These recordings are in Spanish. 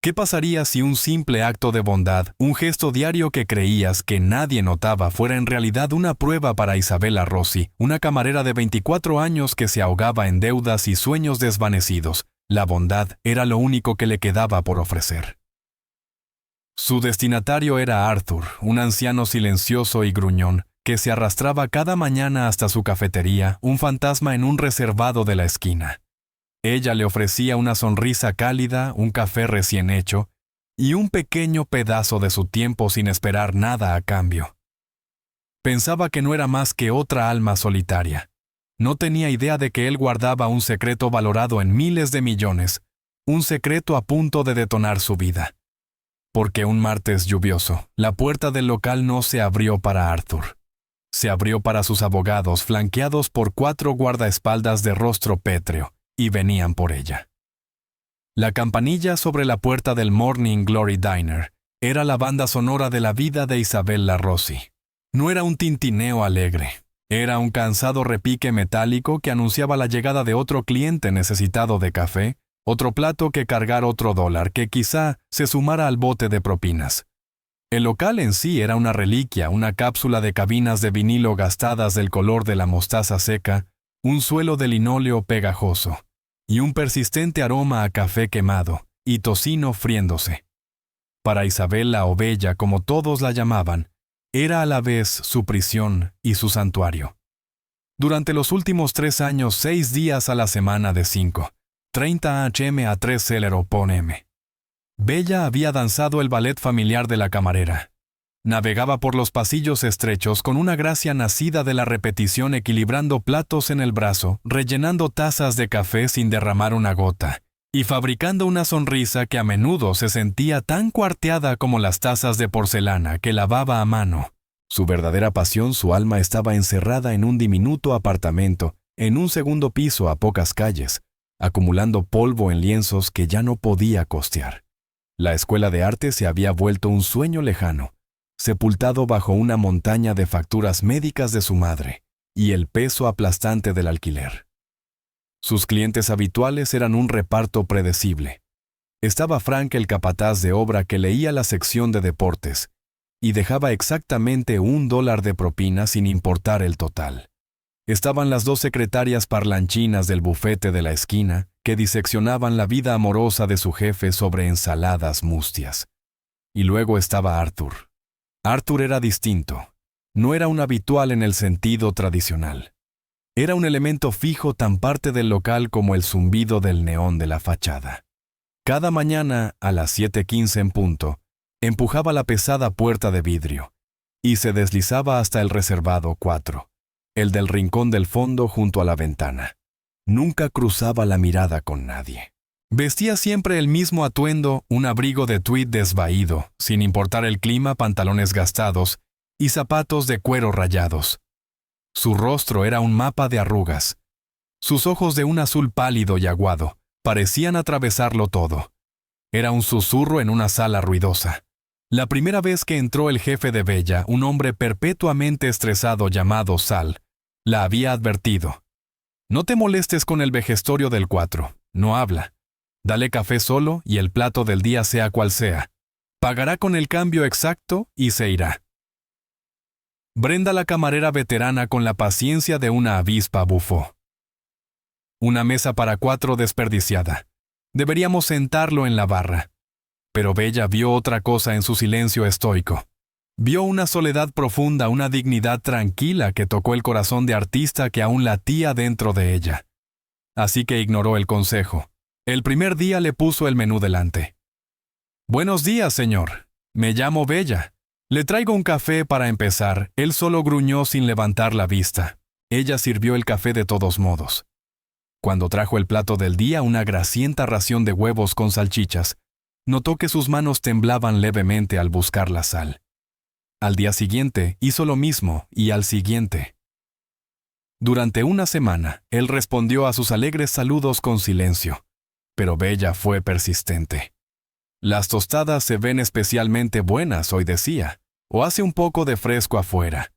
¿Qué pasaría si un simple acto de bondad, un gesto diario que creías que nadie notaba, fuera en realidad una prueba para Isabella Rossi, una camarera de 24 años que se ahogaba en deudas y sueños desvanecidos? La bondad era lo único que le quedaba por ofrecer. Su destinatario era Arthur, un anciano silencioso y gruñón, que se arrastraba cada mañana hasta su cafetería, un fantasma en un reservado de la esquina. Ella le ofrecía una sonrisa cálida, un café recién hecho y un pequeño pedazo de su tiempo sin esperar nada a cambio. Pensaba que no era más que otra alma solitaria. No tenía idea de que él guardaba un secreto valorado en miles de millones, un secreto a punto de detonar su vida. Porque un martes lluvioso, la puerta del local no se abrió para Arthur. Se abrió para sus abogados, flanqueados por 4 guardaespaldas de rostro pétreo, y venían por ella. La campanilla sobre la puerta del Morning Glory Diner era la banda sonora de la vida de Isabella Rossi. No era un tintineo alegre, era un cansado repique metálico que anunciaba la llegada de otro cliente necesitado de café, otro plato que cargar, otro dólar que quizá se sumara al bote de propinas. El local en sí era una reliquia, una cápsula de cabinas de vinilo gastadas del color de la mostaza seca, un suelo de linóleo pegajoso, y un persistente aroma a café quemado y tocino friéndose. Para Isabella, o Bella, como todos la llamaban, era a la vez su prisión y su santuario. Durante los últimos 3 años, 6 días a la semana de 5, 30 h.m. a 3 p.m. Bella había danzado el ballet familiar de la camarera. Navegaba por los pasillos estrechos con una gracia nacida de la repetición, equilibrando platos en el brazo, rellenando tazas de café sin derramar una gota, y fabricando una sonrisa que a menudo se sentía tan cuarteada como las tazas de porcelana que lavaba a mano. Su verdadera pasión, su alma, estaba encerrada en un diminuto apartamento, en un segundo piso a pocas calles, acumulando polvo en lienzos que ya no podía costear. La escuela de arte se había vuelto un sueño lejano, sepultado bajo una montaña de facturas médicas de su madre y el peso aplastante del alquiler. Sus clientes habituales eran un reparto predecible. Estaba Frank, el capataz de obra, que leía la sección de deportes y dejaba exactamente $1 de propina sin importar el total. Estaban las 2 secretarias parlanchinas del bufete de la esquina que diseccionaban la vida amorosa de su jefe sobre ensaladas mustias. Y luego estaba Arthur. Arthur era distinto. No era un habitual en el sentido tradicional. Era un elemento fijo, tan parte del local como el zumbido del neón de la fachada. Cada mañana, a las 7:15 en punto, empujaba la pesada puerta de vidrio y se deslizaba hasta el reservado 4, el del rincón del fondo junto a la ventana. Nunca cruzaba la mirada con nadie. Vestía siempre el mismo atuendo, un abrigo de tweed desvaído, sin importar el clima, pantalones gastados y zapatos de cuero rayados. Su rostro era un mapa de arrugas. Sus ojos, de un azul pálido y aguado, parecían atravesarlo todo. Era un susurro en una sala ruidosa. La primera vez que entró el jefe de Bella, un hombre perpetuamente estresado llamado Sal, la había advertido: «No te molestes con el vejestorio del 4, no habla. Dale café solo y el plato del día sea cual sea. Pagará con el cambio exacto y se irá». Brenda, la camarera veterana, con la paciencia de una avispa, bufó. «Una mesa para 4 desperdiciada. Deberíamos sentarlo en la barra». Pero Bella vio otra cosa en su silencio estoico. Vio una soledad profunda, una dignidad tranquila que tocó el corazón de artista que aún latía dentro de ella. Así que ignoró el consejo. El primer día le puso el menú delante. «Buenos días, señor. Me llamo Bella. Le traigo un café para empezar». Él solo gruñó sin levantar la vista. Ella sirvió el café de todos modos. Cuando trajo el plato del día, una grasienta ración de huevos con salchichas, notó que sus manos temblaban levemente al buscar la sal. Al día siguiente hizo lo mismo, y al siguiente. Durante una semana, él respondió a sus alegres saludos con silencio, pero Bella fue persistente. «Las tostadas se ven especialmente buenas hoy», decía, «o hace un poco de fresco afuera.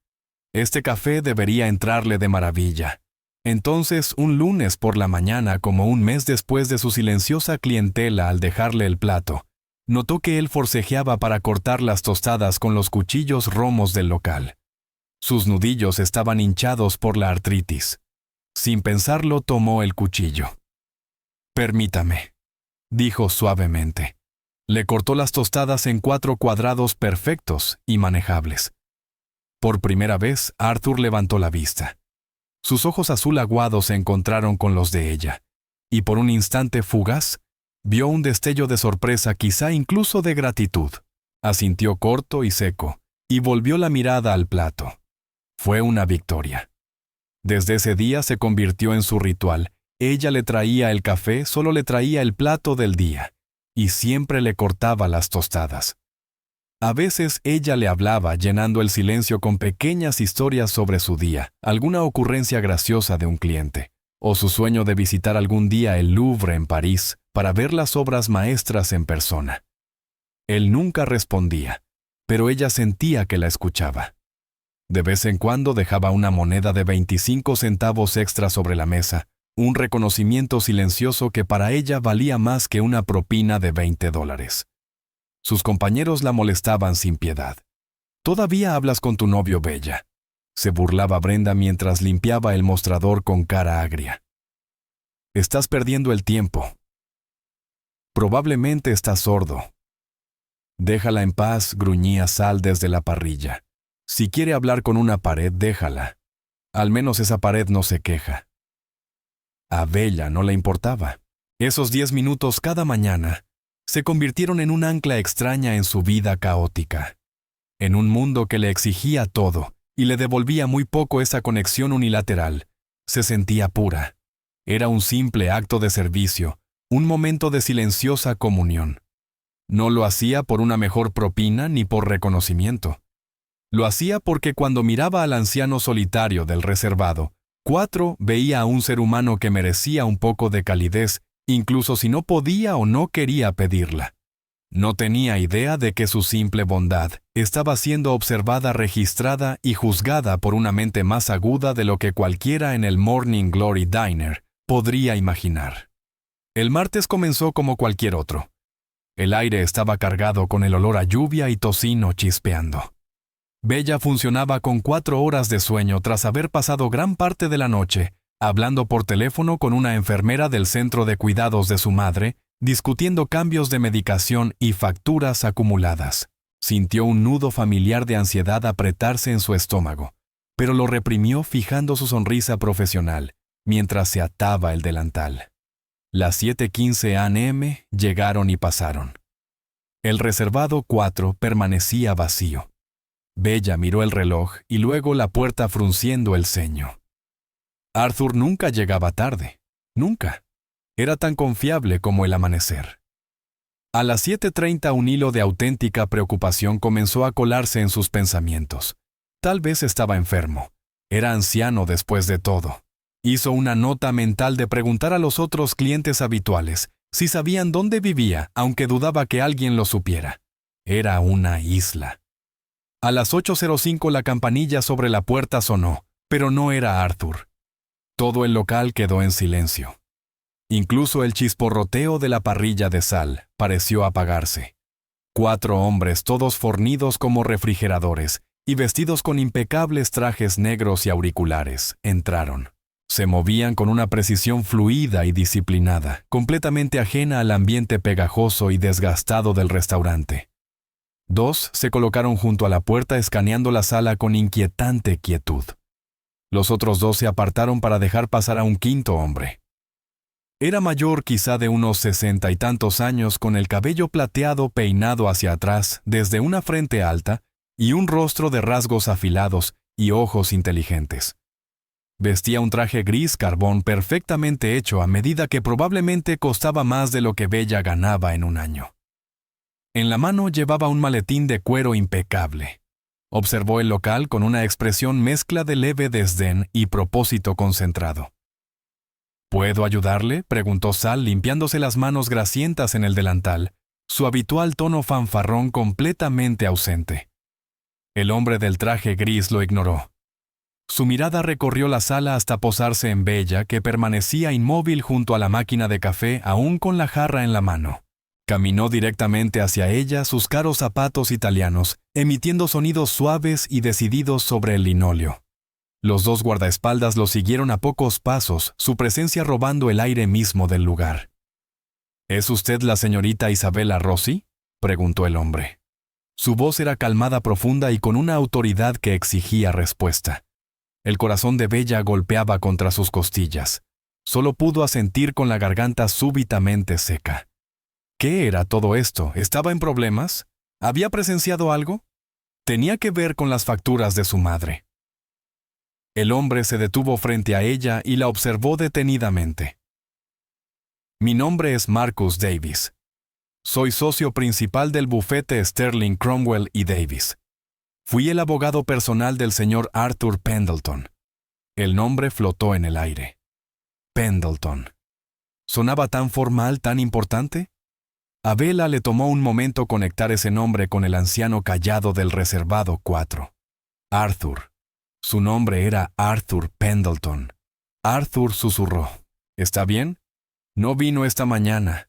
Este café debería entrarle de maravilla». Entonces, un lunes por la mañana, como un mes después de su silenciosa clientela al dejarle el plato, Notó que él forcejeaba para cortar las tostadas con los cuchillos romos del local. Sus nudillos estaban hinchados por la artritis. Sin pensarlo, tomó el cuchillo. «Permítame», dijo suavemente. Le cortó las tostadas en 4 cuadrados perfectos y manejables. Por primera vez, Arthur levantó la vista. Sus ojos azul aguado se encontraron con los de ella, y por un instante fugaz, vio un destello de sorpresa, quizá incluso de gratitud. Asintió corto y seco, y volvió la mirada al plato. Fue una victoria. Desde ese día se convirtió en su ritual. Ella le traía el café, solo le traía el plato del día, y siempre le cortaba las tostadas. A veces ella le hablaba, llenando el silencio con pequeñas historias sobre su día, alguna ocurrencia graciosa de un cliente, o su sueño de visitar algún día el Louvre en París para ver las obras maestras en persona. Él nunca respondía, pero ella sentía que la escuchaba. De vez en cuando dejaba una moneda de 25 centavos extra sobre la mesa, un reconocimiento silencioso que para ella valía más que una propina de $20. Sus compañeros la molestaban sin piedad. «¿Todavía hablas con tu novio, Bella?», se burlaba Brenda mientras limpiaba el mostrador con cara agria. «Estás perdiendo el tiempo. Probablemente estás sordo». «Déjala en paz», gruñía Sal desde la parrilla. «Si quiere hablar con una pared, déjala. Al menos esa pared no se queja». A Bella no le importaba. Esos 10 minutos cada mañana se convirtieron en un ancla extraña en su vida caótica. En un mundo que le exigía todo y le devolvía muy poco esa conexión unilateral, se sentía pura. Era un simple acto de servicio, un momento de silenciosa comunión. No lo hacía por una mejor propina ni por reconocimiento. Lo hacía porque cuando miraba al anciano solitario del reservado, 4 veía a un ser humano que merecía un poco de calidez, incluso si no podía o no quería pedirla. No tenía idea de que su simple bondad estaba siendo observada, registrada y juzgada por una mente más aguda de lo que cualquiera en el Morning Glory Diner podría imaginar. El martes comenzó como cualquier otro. El aire estaba cargado con el olor a lluvia y tocino chispeando. Bella funcionaba con 4 horas de sueño tras haber pasado gran parte de la noche hablando por teléfono con una enfermera del centro de cuidados de su madre, discutiendo cambios de medicación y facturas acumuladas. Sintió un nudo familiar de ansiedad apretarse en su estómago, pero lo reprimió fijando su sonrisa profesional mientras se ataba el delantal. Las 7:15 a.m. llegaron y pasaron. El reservado 4 permanecía vacío. Bella miró el reloj y luego la puerta frunciendo el ceño. Arthur nunca llegaba tarde. Nunca. Era tan confiable como el amanecer. A las 7:30 un hilo de auténtica preocupación comenzó a colarse en sus pensamientos. Tal vez estaba enfermo. Era anciano después de todo. Hizo una nota mental de preguntar a los otros clientes habituales si sabían dónde vivía, aunque dudaba que alguien lo supiera. Era una isla. A las 8:05 la campanilla sobre la puerta sonó, pero no era Arthur. Todo el local quedó en silencio. Incluso el chisporroteo de la parrilla de Sal pareció apagarse. 4 hombres, todos fornidos como refrigeradores y vestidos con impecables trajes negros y auriculares, entraron. Se movían con una precisión fluida y disciplinada, completamente ajena al ambiente pegajoso y desgastado del restaurante. 2 se colocaron junto a la puerta escaneando la sala con inquietante quietud. Los otros 2 se apartaron para dejar pasar a un 5.º hombre. Era mayor, quizá de unos 60 y tantos años, con el cabello plateado peinado hacia atrás desde una frente alta y un rostro de rasgos afilados y ojos inteligentes. Vestía un traje gris carbón perfectamente hecho a medida que probablemente costaba más de lo que Bella ganaba en un año. En la mano llevaba un maletín de cuero impecable. Observó el local con una expresión mezcla de leve desdén y propósito concentrado. ¿Puedo ayudarle?, preguntó Sal limpiándose las manos grasientas en el delantal, su habitual tono fanfarrón completamente ausente. El hombre del traje gris lo ignoró. Su mirada recorrió la sala hasta posarse en Bella, que permanecía inmóvil junto a la máquina de café aún con la jarra en la mano. Caminó directamente hacia ella, sus caros zapatos italianos, emitiendo sonidos suaves y decididos sobre el linóleo. Los dos guardaespaldas lo siguieron a pocos pasos, su presencia robando el aire mismo del lugar. ¿Es usted la señorita Isabella Rossi?, preguntó el hombre. Su voz era calmada, profunda y con una autoridad que exigía respuesta. El corazón de Bella golpeaba contra sus costillas. Solo pudo asentir con la garganta súbitamente seca. ¿Qué era todo esto? ¿Estaba en problemas? ¿Había presenciado algo? Tenía que ver con las facturas de su madre. El hombre se detuvo frente a ella y la observó detenidamente. Mi nombre es Marcus Davis. Soy socio principal del bufete Sterling, Cromwell y Davis. Fui el abogado personal del señor Arthur Pendleton. El nombre flotó en el aire. Pendleton. ¿Sonaba tan formal, tan importante? A Bella le tomó un momento conectar ese nombre con el anciano callado del reservado 4. Arthur. Su nombre era Arthur Pendleton. Arthur susurró. ¿Está bien? No vino esta mañana.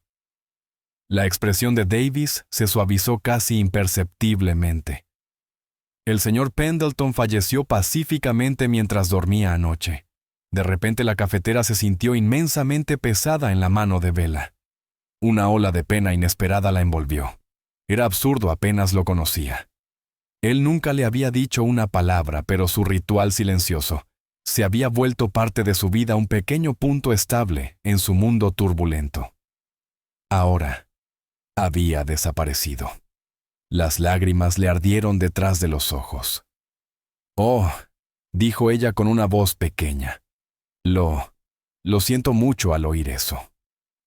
La expresión de Davis se suavizó casi imperceptiblemente. El señor Pendleton falleció pacíficamente mientras dormía anoche. De repente la cafetera se sintió inmensamente pesada en la mano de Bella. Una ola de pena inesperada la envolvió. Era absurdo, apenas lo conocía. Él nunca le había dicho una palabra, pero su ritual silencioso se había vuelto parte de su vida, un pequeño punto estable en su mundo turbulento. Ahora había desaparecido. Las lágrimas le ardieron detrás de los ojos. «Oh», dijo ella con una voz pequeña. Lo siento mucho al oír eso».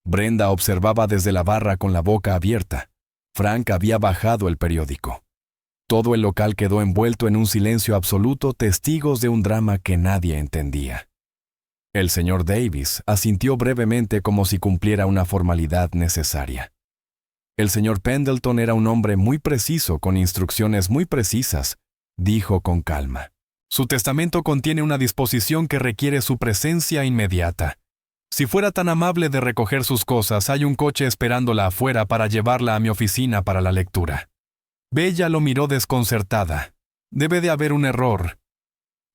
Brenda observaba desde la barra con la boca abierta. Frank había bajado el periódico. Todo el local quedó envuelto en un silencio absoluto, testigos de un drama que nadie entendía. El señor Davis asintió brevemente como si cumpliera una formalidad necesaria. El señor Pendleton era un hombre muy preciso, con instrucciones muy precisas, dijo con calma. Su testamento contiene una disposición que requiere su presencia inmediata. Si fuera tan amable de recoger sus cosas, hay un coche esperándola afuera para llevarla a mi oficina para la lectura. Bella lo miró desconcertada. Debe de haber un error.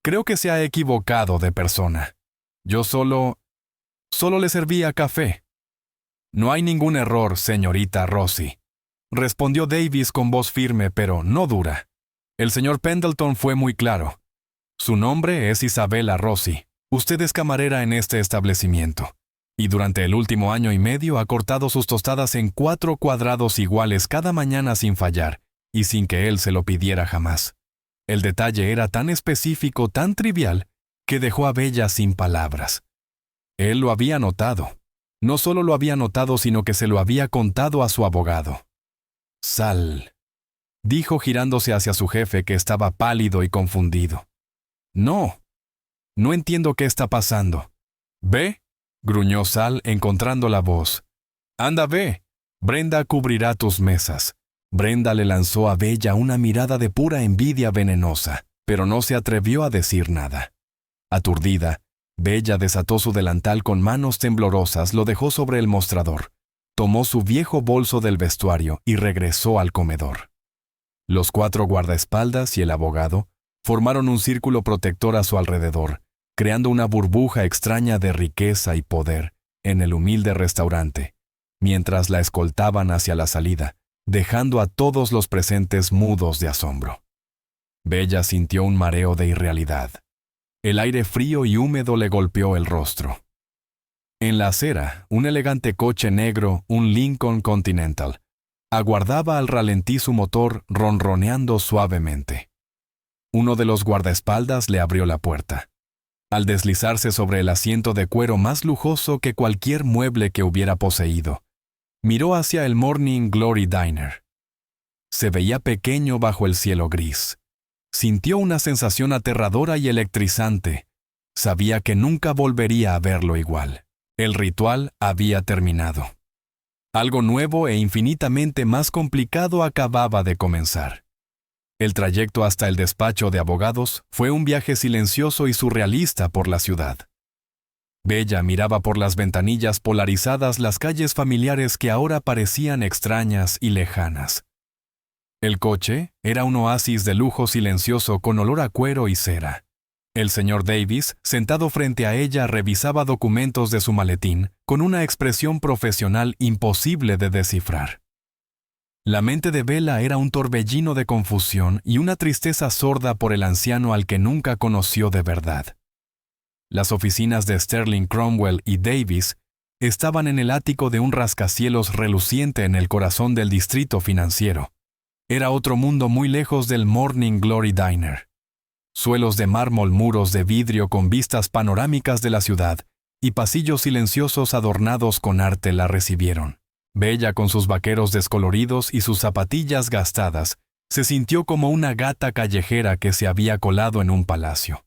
Creo que se ha equivocado de persona. Yo solo le servía café. No hay ningún error, señorita Rossi, respondió Davis con voz firme pero no dura. El señor Pendleton fue muy claro. Su nombre es Isabella Rossi. Usted es camarera en este establecimiento, y durante el último año y medio ha cortado sus tostadas en 4 cuadrados iguales cada mañana sin fallar, y sin que él se lo pidiera jamás. El detalle era tan específico, tan trivial, que dejó a Bella sin palabras. Él lo había notado. No solo lo había notado, sino que se lo había contado a su abogado. «Sal», dijo girándose hacia su jefe, que estaba pálido y confundido. No entiendo qué está pasando». «Ve», gruñó Sal, encontrando la voz. «Anda, ve. Brenda cubrirá tus mesas». Brenda le lanzó a Bella una mirada de pura envidia venenosa, pero no se atrevió a decir nada. Aturdida, Bella desató su delantal con manos temblorosas, lo dejó sobre el mostrador, tomó su viejo bolso del vestuario y regresó al comedor. Los 4 guardaespaldas y el abogado formaron un círculo protector a su alrededor, creando una burbuja extraña de riqueza y poder en el humilde restaurante, mientras la escoltaban hacia la salida, dejando a todos los presentes mudos de asombro. Bella sintió un mareo de irrealidad. El aire frío y húmedo le golpeó el rostro. En la acera, un elegante coche negro, un Lincoln Continental, aguardaba al ralentí su motor ronroneando suavemente. Uno de los guardaespaldas le abrió la puerta. Al deslizarse sobre el asiento de cuero más lujoso que cualquier mueble que hubiera poseído, miró hacia el Morning Glory Diner. Se veía pequeño bajo el cielo gris. Sintió una sensación aterradora y electrizante. Sabía que nunca volvería a verlo igual. El ritual había terminado. Algo nuevo e infinitamente más complicado acababa de comenzar. El trayecto hasta el despacho de abogados fue un viaje silencioso y surrealista por la ciudad. Bella miraba por las ventanillas polarizadas las calles familiares que ahora parecían extrañas y lejanas. El coche era un oasis de lujo silencioso con olor a cuero y cera. El señor Davis, sentado frente a ella, revisaba documentos de su maletín con una expresión profesional imposible de descifrar. La mente de Bella era un torbellino de confusión y una tristeza sorda por el anciano al que nunca conoció de verdad. Las oficinas de Sterling, Cromwell y Davis estaban en el ático de un rascacielos reluciente en el corazón del distrito financiero. Era otro mundo muy lejos del Morning Glory Diner. Suelos de mármol, muros de vidrio con vistas panorámicas de la ciudad y pasillos silenciosos adornados con arte la recibieron. Bella, con sus vaqueros descoloridos y sus zapatillas gastadas, se sintió como una gata callejera que se había colado en un palacio.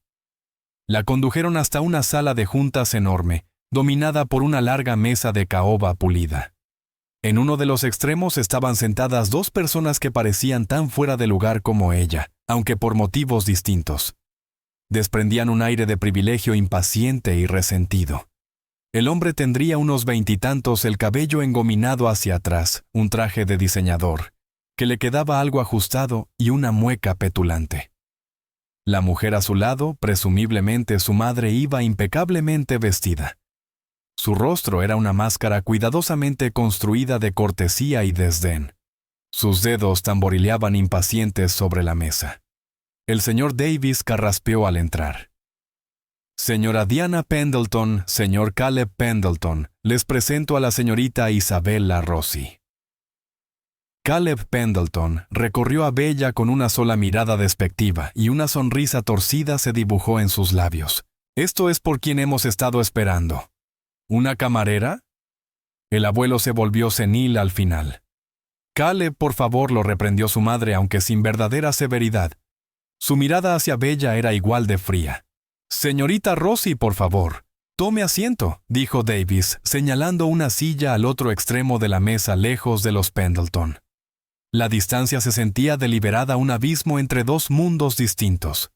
La condujeron hasta una sala de juntas enorme, dominada por una larga mesa de caoba pulida. En uno de los extremos estaban sentadas dos personas que parecían tan fuera de lugar como ella, aunque por motivos distintos. Desprendían un aire de privilegio impaciente y resentido. El hombre tendría unos 20 y tantos, el cabello engominado hacia atrás, un traje de diseñador, que le quedaba algo ajustado y una mueca petulante. La mujer a su lado, presumiblemente su madre, iba impecablemente vestida. Su rostro era una máscara cuidadosamente construida de cortesía y desdén. Sus dedos tamborileaban impacientes sobre la mesa. El señor Davis carraspeó al entrar. Señora Diana Pendleton, señor Caleb Pendleton, les presento a la señorita Isabella Rossi. Caleb Pendleton recorrió a Bella con una sola mirada despectiva y una sonrisa torcida se dibujó en sus labios. Esto es por quien hemos estado esperando. ¿Una camarera? El abuelo se volvió senil al final. Caleb, por favor, lo reprendió su madre, aunque sin verdadera severidad. Su mirada hacia Bella era igual de fría. Señorita Rossi, por favor, tome asiento, dijo Davis, señalando una silla al otro extremo de la mesa lejos de los Pendleton. La distancia se sentía deliberada, un abismo entre dos mundos distintos.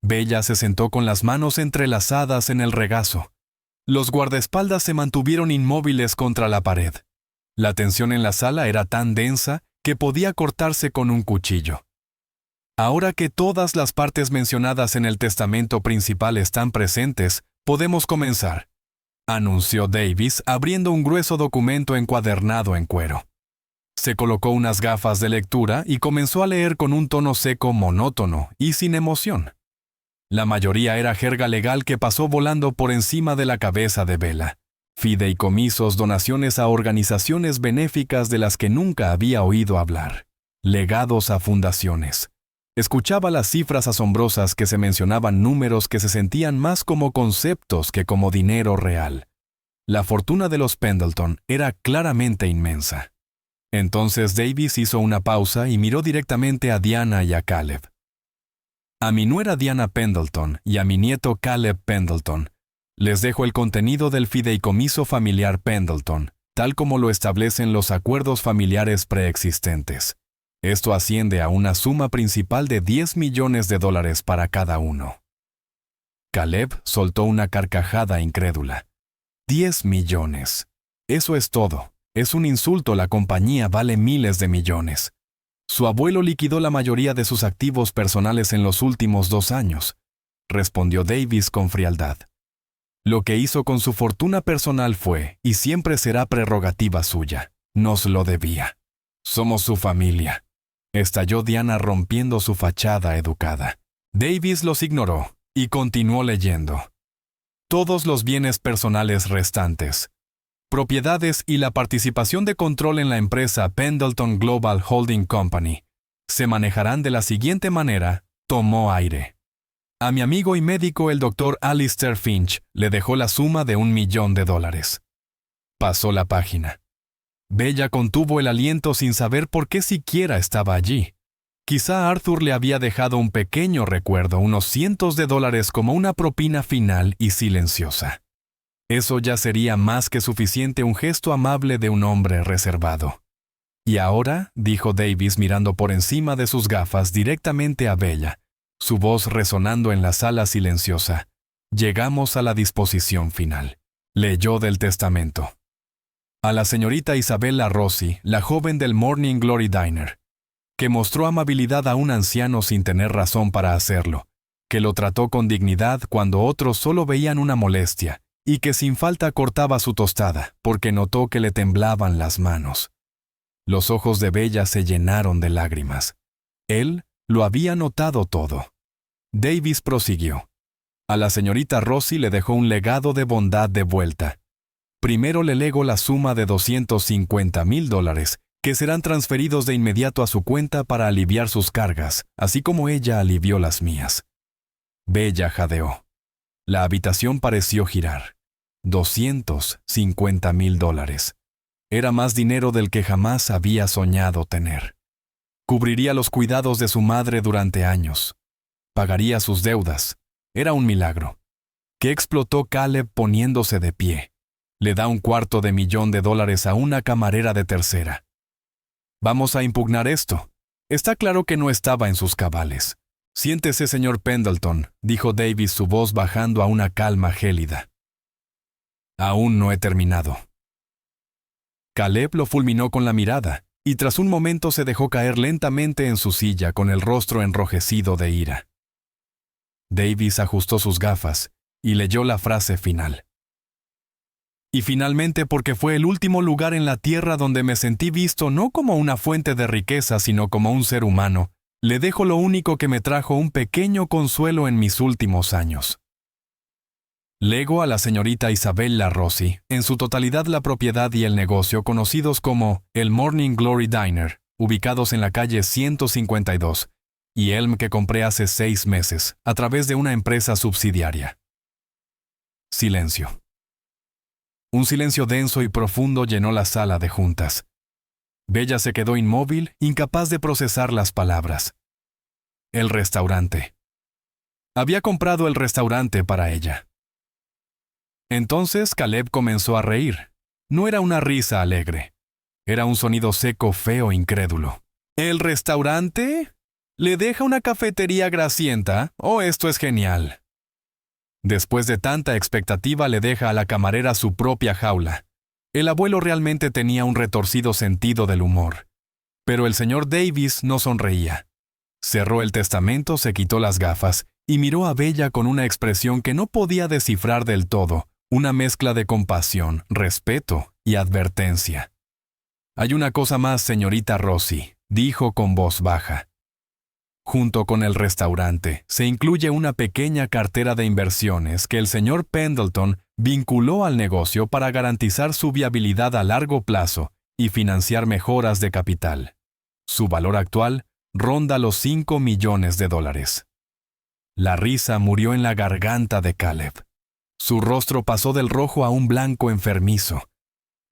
Bella se sentó con las manos entrelazadas en el regazo. Los guardaespaldas se mantuvieron inmóviles contra la pared. La tensión en la sala era tan densa que podía cortarse con un cuchillo. Ahora que todas las partes mencionadas en el testamento principal están presentes, podemos comenzar, anunció Davis, abriendo un grueso documento encuadernado en cuero. Se colocó unas gafas de lectura y comenzó a leer con un tono seco, monótono y sin emoción. La mayoría era jerga legal que pasó volando por encima de la cabeza de Bella. Fideicomisos, donaciones a organizaciones benéficas de las que nunca había oído hablar. Legados a fundaciones. Escuchaba las cifras asombrosas que se mencionaban, números que se sentían más como conceptos que como dinero real. La fortuna de los Pendleton era claramente inmensa. Entonces Davis hizo una pausa y miró directamente a Diana y a Caleb. A mi nuera Diana Pendleton y a mi nieto Caleb Pendleton, les dejo el contenido del fideicomiso familiar Pendleton, tal como lo establecen los acuerdos familiares preexistentes. Esto asciende a una suma principal de $10 millones para cada uno. Caleb soltó una carcajada incrédula. 10 millones. Eso es todo. Es un insulto, la compañía vale miles de millones. Su abuelo liquidó la mayoría de sus activos personales en los últimos 2 años, respondió Davis con frialdad. Lo que hizo con su fortuna personal fue, y siempre será prerrogativa suya. Nos lo debía. Somos su familia. Estalló Diana rompiendo su fachada educada. Davis los ignoró y continuó leyendo. Todos los bienes personales restantes, propiedades y la participación de control en la empresa Pendleton Global Holding Company se manejarán de la siguiente manera. Tomó aire. A mi amigo y médico el Dr. Alistair Finch le dejó la suma de $1 millón. Pasó la página. Bella contuvo el aliento sin saber por qué siquiera estaba allí. Quizá Arthur le había dejado un pequeño recuerdo, unos cientos de dólares como una propina final y silenciosa. Eso ya sería más que suficiente, un gesto amable de un hombre reservado. Y ahora, dijo Davis mirando por encima de sus gafas directamente a Bella, su voz resonando en la sala silenciosa, Llegamos a la disposición final. Leyó del testamento. A la señorita Isabella Rossi, la joven del Morning Glory Diner, que mostró amabilidad a un anciano sin tener razón para hacerlo, que lo trató con dignidad cuando otros solo veían una molestia, y que sin falta cortaba su tostada, porque notó que le temblaban las manos. Los ojos de Bella se llenaron de lágrimas. Él lo había notado todo. Davis prosiguió. A la señorita Rossi le dejó un legado de bondad de vuelta. Primero le legó la suma de $250,000, que serán transferidos de inmediato a su cuenta para aliviar sus cargas, así como ella alivió las mías. Bella jadeó. La habitación pareció girar. $250,000. Era más dinero del que jamás había soñado tener. Cubriría los cuidados de su madre durante años. Pagaría sus deudas. Era un milagro. ¿Qué explotó Caleb poniéndose de pie? Le da $250,000 a una camarera de tercera. Vamos a impugnar esto. Está claro que no estaba en sus cabales. Siéntese, señor Pendleton, dijo Davis, su voz bajando a una calma gélida. Aún no he terminado. Caleb lo fulminó con la mirada, y tras un momento se dejó caer lentamente en su silla con el rostro enrojecido de ira. Davis ajustó sus gafas y leyó la frase final. Y finalmente, porque fue el último lugar en la tierra donde me sentí visto no como una fuente de riqueza, sino como un ser humano, le dejo lo único que me trajo un pequeño consuelo en mis últimos años. Lego a la señorita Isabella Rossi, en su totalidad la propiedad y el negocio conocidos como el Morning Glory Diner, ubicados en la calle 152, y Elm que compré hace 6 meses, a través de una empresa subsidiaria. Silencio. Un silencio denso y profundo llenó la sala de juntas. Bella se quedó inmóvil, incapaz de procesar las palabras. El restaurante. Había comprado el restaurante para ella. Entonces Caleb comenzó a reír. No era una risa alegre. Era un sonido seco, feo, incrédulo. ¿El restaurante? ¿Le deja una cafetería grasienta? Oh, esto es genial. Después de tanta expectativa le deja a la camarera su propia jaula. El abuelo realmente tenía un retorcido sentido del humor. Pero el señor Davis no sonreía. Cerró el testamento, se quitó las gafas y miró a Bella con una expresión que no podía descifrar del todo, una mezcla de compasión, respeto y advertencia. Hay una cosa más, señorita Rossi, dijo con voz baja. Junto con el restaurante, se incluye una pequeña cartera de inversiones que el señor Pendleton vinculó al negocio para garantizar su viabilidad a largo plazo y financiar mejoras de capital. Su valor actual ronda los $5 millones. La risa murió en la garganta de Caleb. Su rostro pasó del rojo a un blanco enfermizo.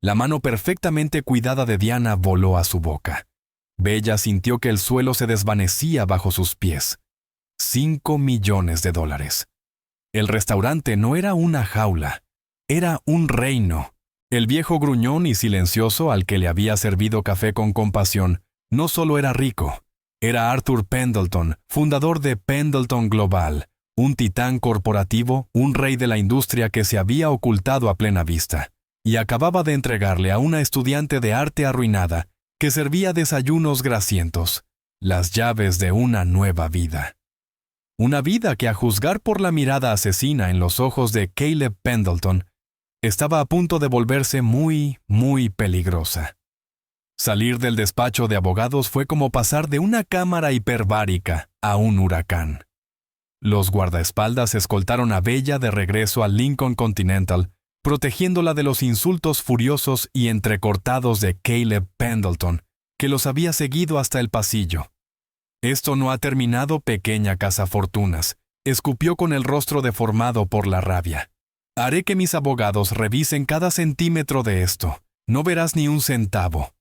La mano perfectamente cuidada de Diana voló a su boca. Bella sintió que el suelo se desvanecía bajo sus pies. $5 millones. El restaurante no era una jaula, era un reino. El viejo gruñón y silencioso al que le había servido café con compasión no solo era rico, era Arthur Pendleton, fundador de Pendleton Global, un titán corporativo, un rey de la industria que se había ocultado a plena vista, y acababa de entregarle a una estudiante de arte arruinada que servía desayunos grasientos, las llaves de una nueva vida. Una vida que, a juzgar por la mirada asesina en los ojos de Caleb Pendleton, estaba a punto de volverse muy, muy peligrosa. Salir del despacho de abogados fue como pasar de una cámara hiperbárica a un huracán. Los guardaespaldas escoltaron a Bella de regreso al Lincoln Continental, protegiéndola de los insultos furiosos y entrecortados de Caleb Pendleton, que los había seguido hasta el pasillo. «Esto no ha terminado, pequeña cazafortunas», escupió con el rostro deformado por la rabia. «Haré que mis abogados revisen cada centímetro de esto. No verás ni un centavo».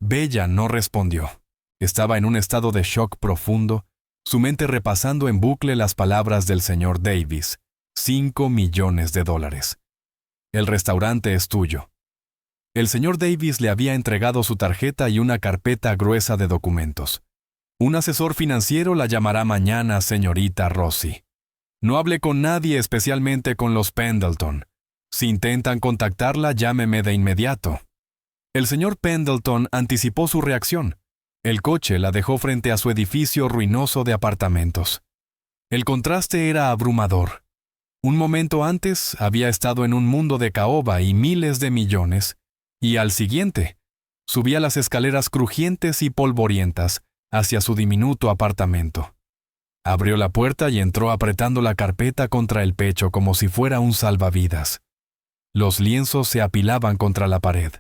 Bella no respondió. Estaba en un estado de shock profundo, su mente repasando en bucle las palabras del señor Davis. $5 millones. El restaurante es tuyo. El señor Davis le había entregado su tarjeta y una carpeta gruesa de documentos. Un asesor financiero la llamará mañana señorita Rossi. No hable con nadie, especialmente con los Pendleton. Si intentan contactarla, llámeme de inmediato. El señor Pendleton anticipó su reacción. El coche la dejó frente a su edificio ruinoso de apartamentos. El contraste era abrumador. Un momento antes había estado en un mundo de caoba y miles de millones, y al siguiente, subía las escaleras crujientes y polvorientas hacia su diminuto apartamento. Abrió la puerta y entró apretando la carpeta contra el pecho como si fuera un salvavidas. Los lienzos se apilaban contra la pared.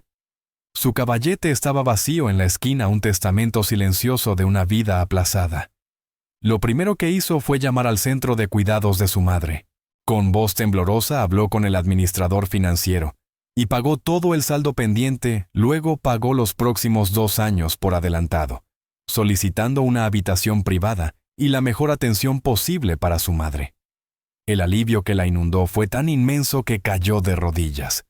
Su caballete estaba vacío en la esquina, un testamento silencioso de una vida aplazada. Lo primero que hizo fue llamar al centro de cuidados de su madre. Con voz temblorosa habló con el administrador financiero y pagó todo el saldo pendiente, luego pagó los próximos 2 años por adelantado, solicitando una habitación privada y la mejor atención posible para su madre. El alivio que la inundó fue tan inmenso que cayó de rodillas.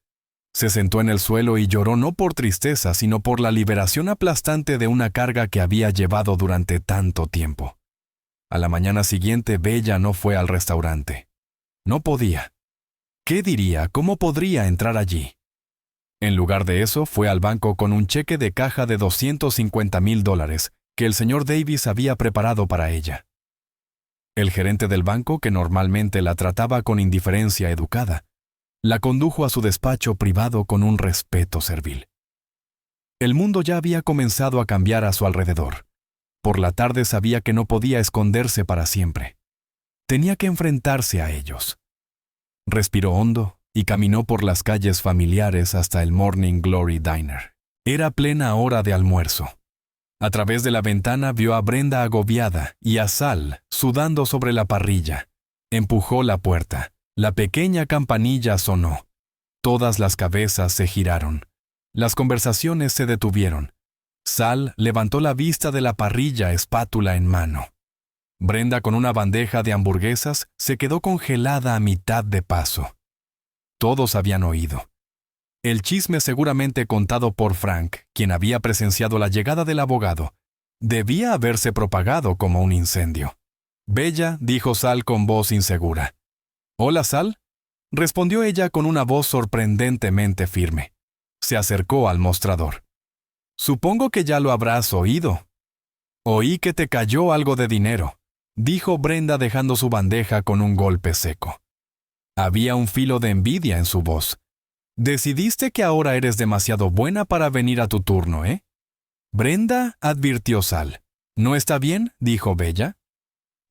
Se sentó en el suelo y lloró no por tristeza, sino por la liberación aplastante de una carga que había llevado durante tanto tiempo. A la mañana siguiente, Bella no fue al restaurante. No podía. ¿Qué diría? ¿Cómo podría entrar allí? En lugar de eso, fue al banco con un cheque de caja de $250,000 que el señor Davis había preparado para ella. El gerente del banco, que normalmente la trataba con indiferencia educada, la condujo a su despacho privado con un respeto servil. El mundo ya había comenzado a cambiar a su alrededor. Por la tarde sabía que no podía esconderse para siempre. Tenía que enfrentarse a ellos. Respiró hondo y caminó por las calles familiares hasta el Morning Glory Diner. Era plena hora de almuerzo. A través de la ventana vio a Brenda agobiada y a Sal sudando sobre la parrilla. Empujó la puerta. La pequeña campanilla sonó. Todas las cabezas se giraron. Las conversaciones se detuvieron. Sal levantó la vista de la parrilla, espátula en mano. Brenda, con una bandeja de hamburguesas, se quedó congelada a mitad de paso. Todos habían oído. El chisme, seguramente contado por Frank, quien había presenciado la llegada del abogado, debía haberse propagado como un incendio. Bella, dijo Sal con voz insegura. «¿Hola, Sal?» respondió ella con una voz sorprendentemente firme. Se acercó al mostrador. «Supongo que ya lo habrás oído». «Oí que te cayó algo de dinero», dijo Brenda dejando su bandeja con un golpe seco. Había un filo de envidia en su voz. «Decidiste que ahora eres demasiado buena para venir a tu turno, ¿eh?» «Brenda», advirtió Sal. «¿No está bien?», dijo Bella.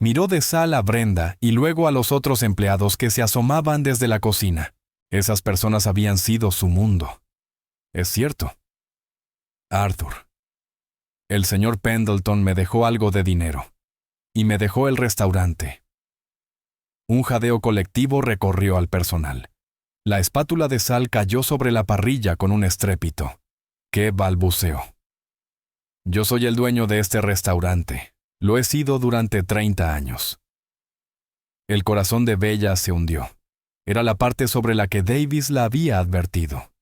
Miró de Sal a Brenda y luego a los otros empleados que se asomaban desde la cocina. Esas personas habían sido su mundo. Es cierto. Arthur. El señor Pendleton me dejó algo de dinero. Y me dejó el restaurante. Un jadeo colectivo recorrió al personal. La espátula de Sal cayó sobre la parrilla con un estrépito. ¡Qué balbuceo! Yo soy el dueño de este restaurante. Lo he sido durante 30 años. El corazón de Bella se hundió. Era la parte sobre la que Davis la había advertido.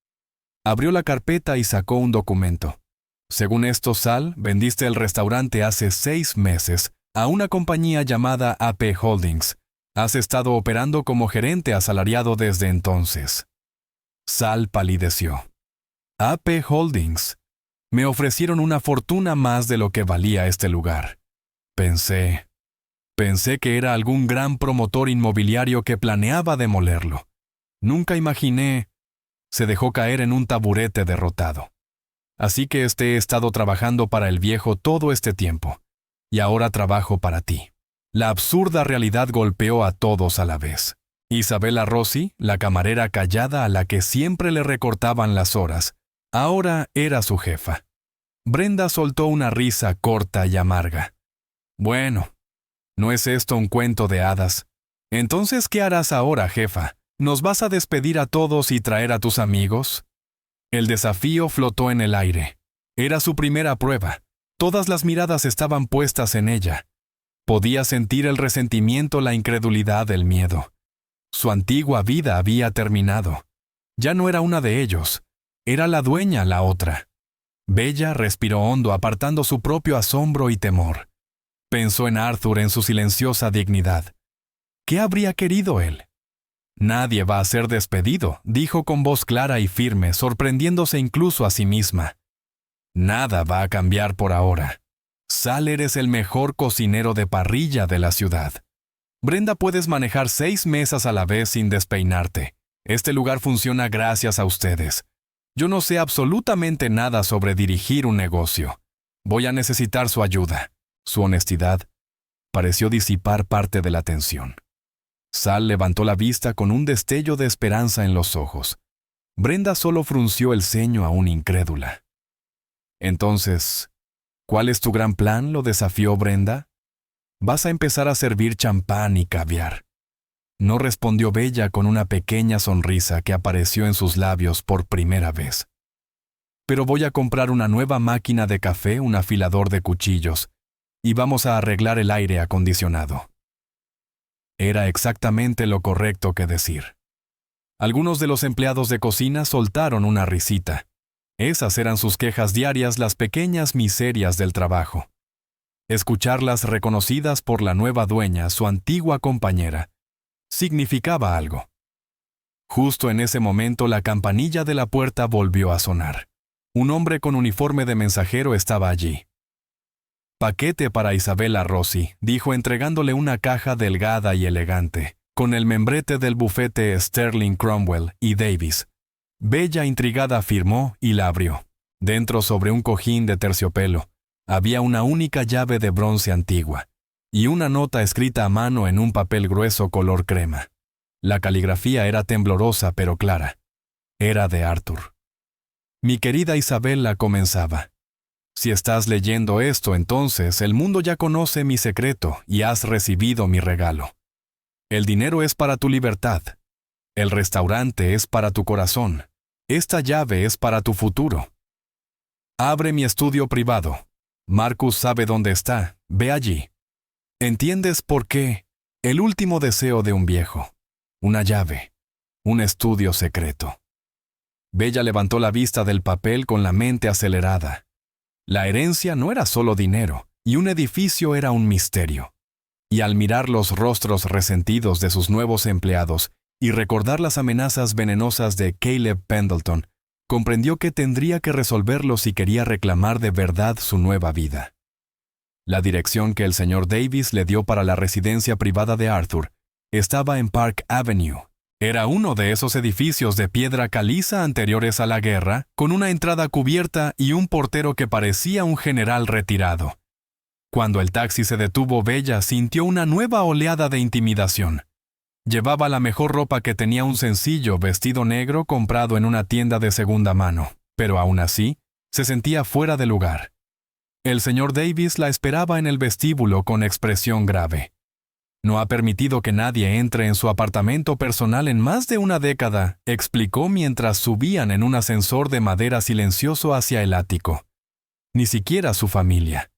Abrió la carpeta y sacó un documento. Según esto, Sal, vendiste el restaurante hace 6 meses a una compañía llamada AP Holdings. Has estado operando como gerente asalariado desde entonces. Sal palideció. AP Holdings. Me ofrecieron una fortuna más de lo que valía este lugar. Pensé que era algún gran promotor inmobiliario que planeaba demolerlo. Nunca imaginé. Se dejó caer en un taburete derrotado. Así que he estado trabajando para el viejo todo este tiempo. Y ahora trabajo para ti. La absurda realidad golpeó a todos a la vez. Isabella Rossi, la camarera callada a la que siempre le recortaban las horas, ahora era su jefa. Brenda soltó una risa corta y amarga. Bueno, ¿no es esto un cuento de hadas? Entonces, ¿qué harás ahora, jefa? ¿Nos vas a despedir a todos y traer a tus amigos? El desafío flotó en el aire. Era su primera prueba. Todas las miradas estaban puestas en ella. Podía sentir el resentimiento, la incredulidad, el miedo. Su antigua vida había terminado. Ya no era una de ellos. Era la dueña la otra. Bella respiró hondo, apartando su propio asombro y temor. Pensó en Arthur, en su silenciosa dignidad. ¿Qué habría querido él? Nadie va a ser despedido, dijo con voz clara y firme, sorprendiéndose incluso a sí misma. Nada va a cambiar por ahora. Saller es el mejor cocinero de parrilla de la ciudad. Brenda, puedes manejar 6 mesas a la vez sin despeinarte. Este lugar funciona gracias a ustedes. Yo no sé absolutamente nada sobre dirigir un negocio. Voy a necesitar su ayuda. Su honestidad pareció disipar parte de la tensión. Sal levantó la vista con un destello de esperanza en los ojos. Brenda solo frunció el ceño aún incrédula. Entonces, ¿cuál es tu gran plan?, lo desafió Brenda. Vas a empezar a servir champán y caviar. No respondió Bella con una pequeña sonrisa que apareció en sus labios por primera vez. Pero voy a comprar una nueva máquina de café, un afilador de cuchillos, y vamos a arreglar el aire acondicionado. Era exactamente lo correcto que decir. Algunos de los empleados de cocina soltaron una risita. Esas eran sus quejas diarias, las pequeñas miserias del trabajo. Escucharlas reconocidas por la nueva dueña, su antigua compañera, significaba algo. Justo en ese momento la campanilla de la puerta volvió a sonar. Un hombre con uniforme de mensajero estaba allí. «Paquete para Isabella Rossi», dijo entregándole una caja delgada y elegante, con el membrete del bufete Sterling Cromwell y Davis. Bella, intrigada, firmó y la abrió. Dentro, sobre un cojín de terciopelo, había una única llave de bronce antigua y una nota escrita a mano en un papel grueso color crema. La caligrafía era temblorosa pero clara. Era de Arthur. «Mi querida Isabella», comenzaba. «Si estás leyendo esto, entonces el mundo ya conoce mi secreto y has recibido mi regalo. El dinero es para tu libertad. El restaurante es para tu corazón. Esta llave es para tu futuro. Abre mi estudio privado. Marcus sabe dónde está. Ve allí. ¿Entiendes por qué? El último deseo de un viejo. Una llave. Un estudio secreto». Bella levantó la vista del papel con la mente acelerada. La herencia no era solo dinero, y un edificio era un misterio. Y al mirar los rostros resentidos de sus nuevos empleados y recordar las amenazas venenosas de Caleb Pendleton, comprendió que tendría que resolverlo si quería reclamar de verdad su nueva vida. La dirección que el señor Davis le dio para la residencia privada de Arthur estaba en Park Avenue. Era uno de esos edificios de piedra caliza anteriores a la guerra, con una entrada cubierta y un portero que parecía un general retirado. Cuando el taxi se detuvo, Bella sintió una nueva oleada de intimidación. Llevaba la mejor ropa, que tenía un sencillo vestido negro comprado en una tienda de segunda mano, pero aún así, se sentía fuera de lugar. El señor Davis la esperaba en el vestíbulo con expresión grave. «No ha permitido que nadie entre en su apartamento personal en más de una década», explicó mientras subían en un ascensor de madera silencioso hacia el ático. «Ni siquiera su familia.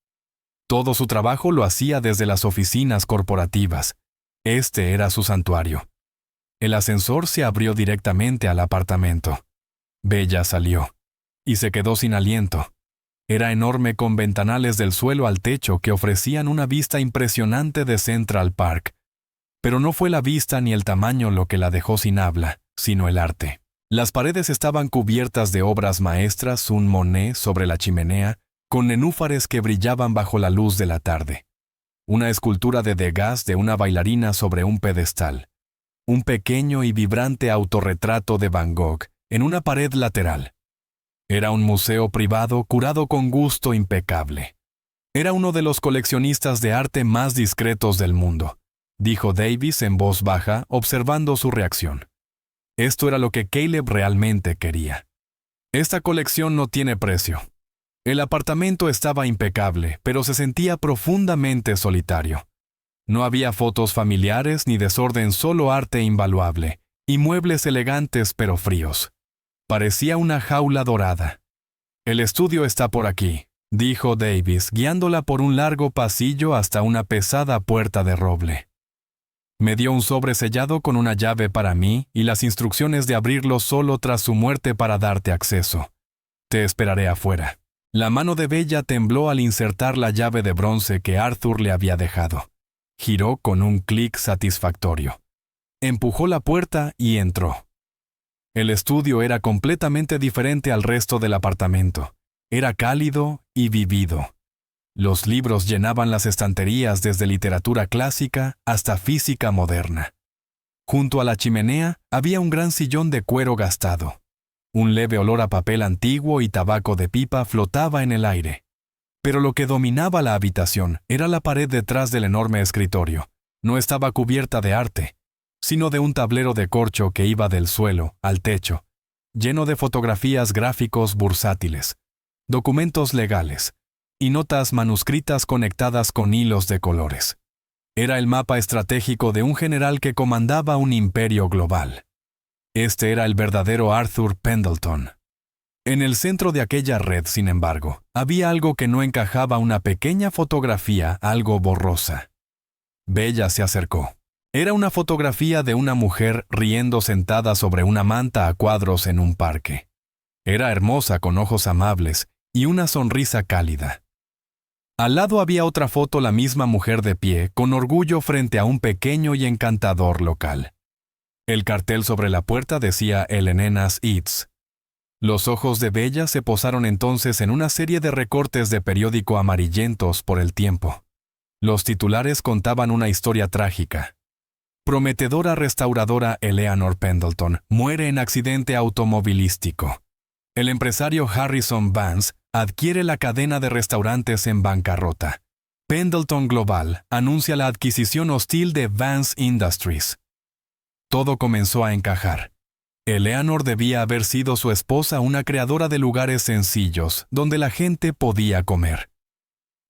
Todo su trabajo lo hacía desde las oficinas corporativas. Este era su santuario». El ascensor se abrió directamente al apartamento. Bella salió y se quedó sin aliento. Era enorme, con ventanales del suelo al techo que ofrecían una vista impresionante de Central Park. Pero no fue la vista ni el tamaño lo que la dejó sin habla, sino el arte. Las paredes estaban cubiertas de obras maestras, un Monet sobre la chimenea, con nenúfares que brillaban bajo la luz de la tarde. Una escultura de Degas de una bailarina sobre un pedestal. Un pequeño y vibrante autorretrato de Van Gogh en una pared lateral. Era un museo privado curado con gusto impecable. Era uno de los coleccionistas de arte más discretos del mundo, dijo Davis en voz baja, observando su reacción. Esto era lo que Caleb realmente quería. «Esta colección no tiene precio». El apartamento estaba impecable, pero se sentía profundamente solitario. No había fotos familiares ni desorden, solo arte invaluable, y muebles elegantes pero fríos. Parecía una jaula dorada. «El estudio está por aquí», dijo Davis, guiándola por un largo pasillo hasta una pesada puerta de roble. «Me dio un sobre sellado con una llave para mí y las instrucciones de abrirlo solo tras su muerte para darte acceso. Te esperaré afuera». La mano de Bella tembló al insertar la llave de bronce que Arthur le había dejado. Giró con un clic satisfactorio. Empujó la puerta y entró. El estudio era completamente diferente al resto del apartamento. Era cálido y vivido. Los libros llenaban las estanterías desde literatura clásica hasta física moderna. Junto a la chimenea había un gran sillón de cuero gastado. Un leve olor a papel antiguo y tabaco de pipa flotaba en el aire. Pero lo que dominaba la habitación era la pared detrás del enorme escritorio. No estaba cubierta de arte, sino de un tablero de corcho que iba del suelo al techo, lleno de fotografías gráficos bursátiles, documentos legales y notas manuscritas conectadas con hilos de colores. Era el mapa estratégico de un general que comandaba un imperio global. Este era el verdadero Arthur Pendleton. En el centro de aquella red, sin embargo, había algo que no encajaba, una pequeña fotografía algo borrosa. Bella se acercó. Era una fotografía de una mujer riendo sentada sobre una manta a cuadros en un parque. Era hermosa, con ojos amables y una sonrisa cálida. Al lado había otra foto, la misma mujer de pie, con orgullo frente a un pequeño y encantador local. El cartel sobre la puerta decía El Enenas Eats. Los ojos de Bella se posaron entonces en una serie de recortes de periódico amarillentos por el tiempo. Los titulares contaban una historia trágica. Prometedora restauradora Eleanor Pendleton muere en accidente automovilístico. El empresario Harrison Vance adquiere la cadena de restaurantes en bancarrota. Pendleton Global anuncia la adquisición hostil de Vance Industries. Todo comenzó a encajar. Eleanor debía haber sido su esposa, una creadora de lugares sencillos donde la gente podía comer.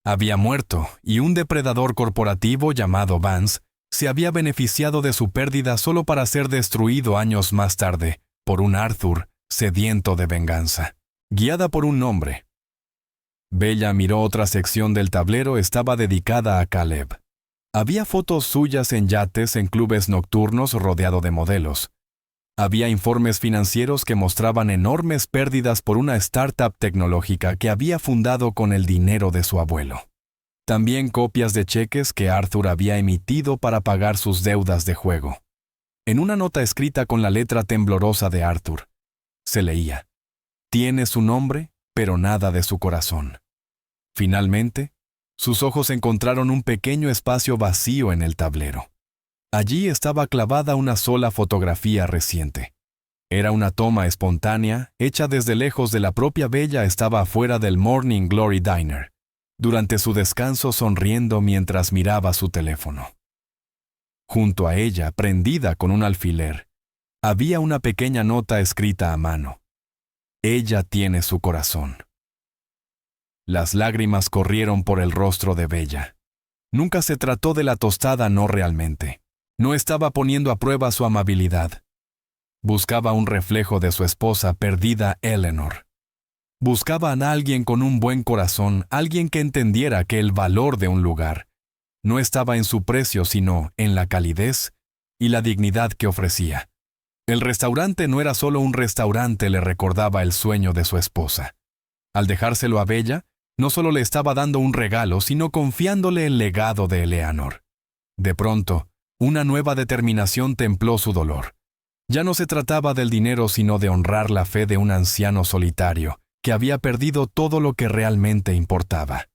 Había muerto y un depredador corporativo llamado Vance se había beneficiado de su pérdida solo para ser destruido años más tarde por un Arthur sediento de venganza, guiada por un nombre. Bella miró otra sección del tablero, estaba dedicada a Caleb. Había fotos suyas en yates, en clubes nocturnos rodeado de modelos. Había informes financieros que mostraban enormes pérdidas por una startup tecnológica que había fundado con el dinero de su abuelo. También copias de cheques que Arthur había emitido para pagar sus deudas de juego. En una nota escrita con la letra temblorosa de Arthur, se leía: «Tiene su nombre, pero nada de su corazón». Finalmente, sus ojos encontraron un pequeño espacio vacío en el tablero. Allí estaba clavada una sola fotografía reciente. Era una toma espontánea, hecha desde lejos de la propia Bella. Estaba afuera del Morning Glory Diner, durante su descanso, sonriendo mientras miraba su teléfono. Junto a ella, prendida con un alfiler, había una pequeña nota escrita a mano: «Ella tiene su corazón». Las lágrimas corrieron por el rostro de Bella. Nunca se trató de la tostada, no realmente. No estaba poniendo a prueba su amabilidad. Buscaba un reflejo de su esposa perdida, Eleanor. Buscaban a alguien con un buen corazón, alguien que entendiera que el valor de un lugar no estaba en su precio, sino en la calidez y la dignidad que ofrecía. El restaurante no era solo un restaurante, le recordaba el sueño de su esposa. Al dejárselo a Bella, no solo le estaba dando un regalo, sino confiándole el legado de Eleanor. De pronto, una nueva determinación templó su dolor. Ya no se trataba del dinero, sino de honrar la fe de un anciano solitario, que había perdido todo lo que realmente importaba.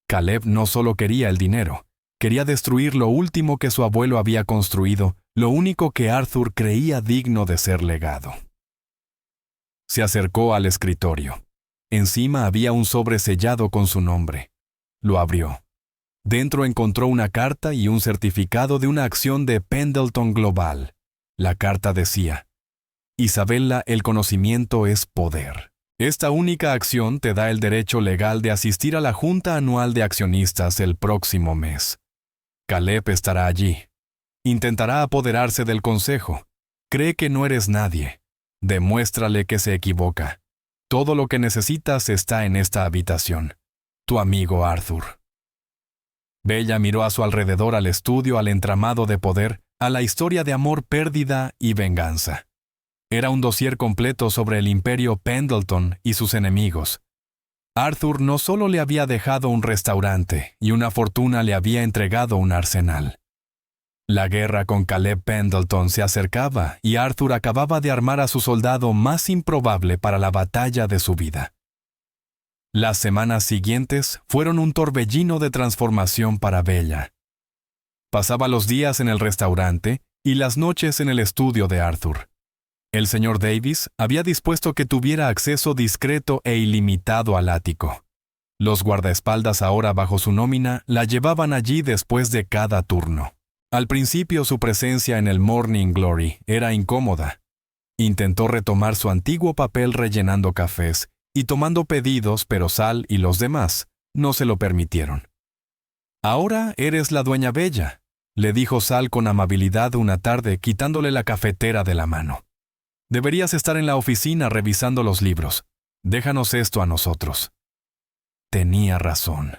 Caleb no solo quería el dinero, quería destruir lo último que su abuelo había construido, lo único que Arthur creía digno de ser legado. Se acercó al escritorio. Encima había un sobre sellado con su nombre. Lo abrió. Dentro encontró una carta y un certificado de una acción de Pendleton Global. La carta decía: «Isabella, el conocimiento es poder. Esta única acción te da el derecho legal de asistir a la Junta Anual de Accionistas el próximo mes. Caleb estará allí. Intentará apoderarse del consejo. Cree que no eres nadie. Demuéstrale que se equivoca. Todo lo que necesitas está en esta habitación. Tu amigo Arthur». Bella miró a su alrededor, al estudio, al entramado de poder, a la historia de amor, pérdida y venganza. Era un dossier completo sobre el imperio Pendleton y sus enemigos. Arthur no solo le había dejado un restaurante y una fortuna, le había entregado un arsenal. La guerra con Caleb Pendleton se acercaba y Arthur acababa de armar a su soldado más improbable para la batalla de su vida. Las semanas siguientes fueron un torbellino de transformación para Bella. Pasaba los días en el restaurante y las noches en el estudio de Arthur. El señor Davis había dispuesto que tuviera acceso discreto e ilimitado al ático. Los guardaespaldas ahora bajo su nómina la llevaban allí después de cada turno. Al principio su presencia en el Morning Glory era incómoda. Intentó retomar su antiguo papel rellenando cafés y tomando pedidos, pero Sal y los demás no se lo permitieron. «Ahora eres la dueña Bella», le dijo Sal con amabilidad una tarde quitándole la cafetera de la mano. «Deberías estar en la oficina revisando los libros. Déjanos esto a nosotros». Tenía razón.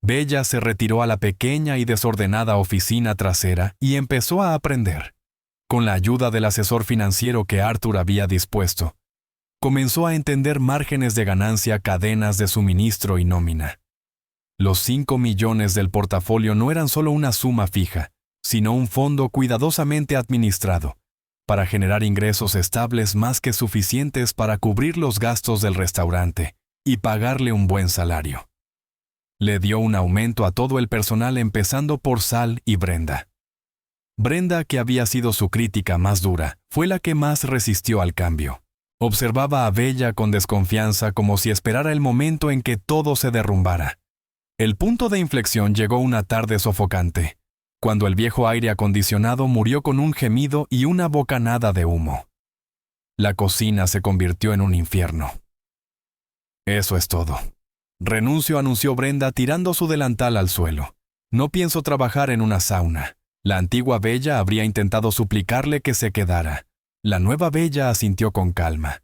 Bella se retiró a la pequeña y desordenada oficina trasera y empezó a aprender. Con la ayuda del asesor financiero que Arthur había dispuesto, comenzó a entender márgenes de ganancia, cadenas de suministro y nómina. Los 5 millones del portafolio no eran solo una suma fija, sino un fondo cuidadosamente administrado, para generar ingresos estables más que suficientes para cubrir los gastos del restaurante y pagarle un buen salario. Le dio un aumento a todo el personal empezando por Sal y Brenda. Brenda, que había sido su crítica más dura, fue la que más resistió al cambio. Observaba a Bella con desconfianza como si esperara el momento en que todo se derrumbara. El punto de inflexión llegó una tarde sofocante, cuando el viejo aire acondicionado murió con un gemido y una bocanada de humo. La cocina se convirtió en un infierno. «Eso es todo. Renuncio», anunció Brenda tirando su delantal al suelo. «No pienso trabajar en una sauna». La antigua Bella habría intentado suplicarle que se quedara. La nueva Bella asintió con calma.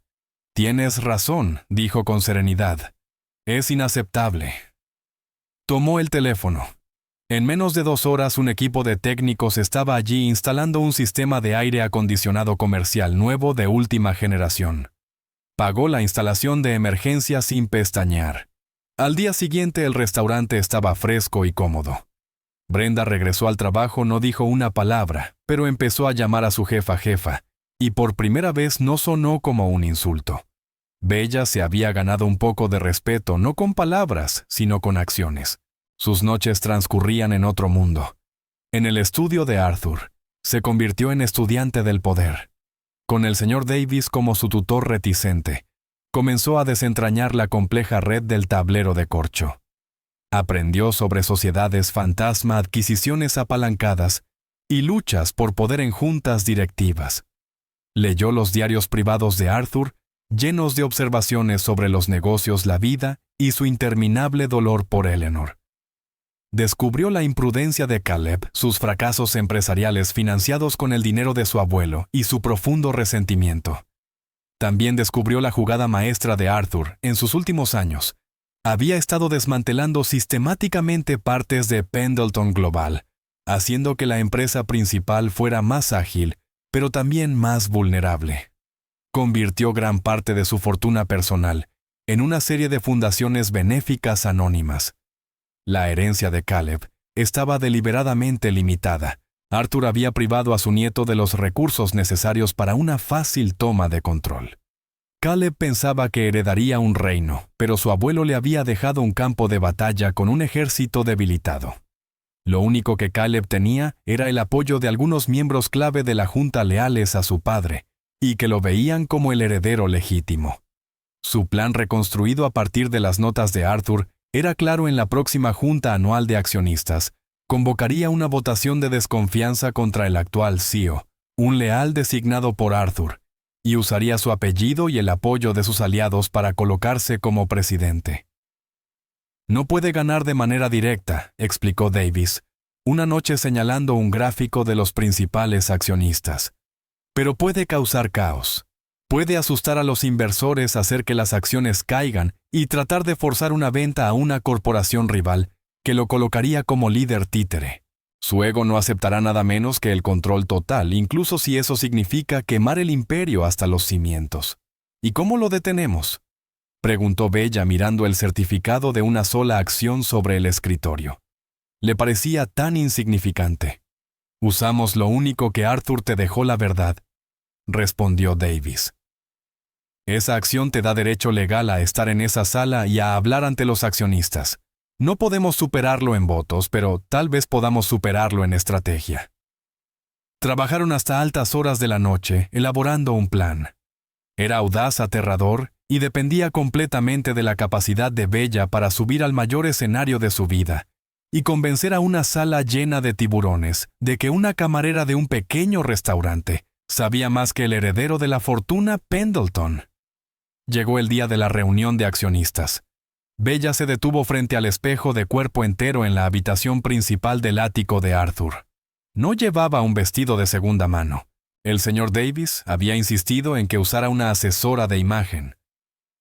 «Tienes razón», dijo con serenidad. «Es inaceptable». Tomó el teléfono. En menos de 2 horas un equipo de técnicos estaba allí instalando un sistema de aire acondicionado comercial nuevo de última generación. Pagó la instalación de emergencia sin pestañear. Al día siguiente el restaurante estaba fresco y cómodo. Brenda regresó al trabajo, no dijo una palabra, pero empezó a llamar a su jefa, y por primera vez no sonó como un insulto. Bella se había ganado un poco de respeto, no con palabras, sino con acciones. Sus noches transcurrían en otro mundo. En el estudio de Arthur, se convirtió en estudiante del poder. Con el señor Davis como su tutor reticente, comenzó a desentrañar la compleja red del tablero de corcho. Aprendió sobre sociedades fantasma, adquisiciones apalancadas y luchas por poder en juntas directivas. Leyó los diarios privados de Arthur, llenos de observaciones sobre los negocios, la vida y su interminable dolor por Eleanor. Descubrió la imprudencia de Caleb, sus fracasos empresariales financiados con el dinero de su abuelo y su profundo resentimiento. También descubrió la jugada maestra de Arthur en sus últimos años. Había estado desmantelando sistemáticamente partes de Pendleton Global, haciendo que la empresa principal fuera más ágil, pero también más vulnerable. Convirtió gran parte de su fortuna personal en una serie de fundaciones benéficas anónimas. La herencia de Caleb estaba deliberadamente limitada. Arthur había privado a su nieto de los recursos necesarios para una fácil toma de control. Caleb pensaba que heredaría un reino, pero su abuelo le había dejado un campo de batalla con un ejército debilitado. Lo único que Caleb tenía era el apoyo de algunos miembros clave de la junta leales a su padre, y que lo veían como el heredero legítimo. Su plan, reconstruido a partir de las notas de Arthur, era claro. En la próxima junta anual de accionistas, convocaría una votación de desconfianza contra el actual CEO, un leal designado por Arthur, y usaría su apellido y el apoyo de sus aliados para colocarse como presidente. «No puede ganar de manera directa», explicó Davis, una noche señalando un gráfico de los principales accionistas. «Pero puede causar caos. Puede asustar a los inversores, hacer que las acciones caigan y tratar de forzar una venta a una corporación rival que lo colocaría como líder títere. Su ego no aceptará nada menos que el control total, incluso si eso significa quemar el imperio hasta los cimientos. ¿Y cómo lo detenemos?», preguntó Bella mirando el certificado de una sola acción sobre el escritorio. Le parecía tan insignificante. Usamos lo único que Arthur te dejó, la verdad, respondió Davis. Esa acción te da derecho legal a estar en esa sala y a hablar ante los accionistas. No podemos superarlo en votos, pero tal vez podamos superarlo en estrategia. Trabajaron hasta altas horas de la noche, elaborando un plan. Era audaz, aterrador, y dependía completamente de la capacidad de Bella para subir al mayor escenario de su vida y convencer a una sala llena de tiburones de que una camarera de un pequeño restaurante sabía más que el heredero de la fortuna Pendleton. Llegó el día de la reunión de accionistas. Bella se detuvo frente al espejo de cuerpo entero en la habitación principal del ático de Arthur. No llevaba un vestido de segunda mano. El señor Davis había insistido en que usara una asesora de imagen.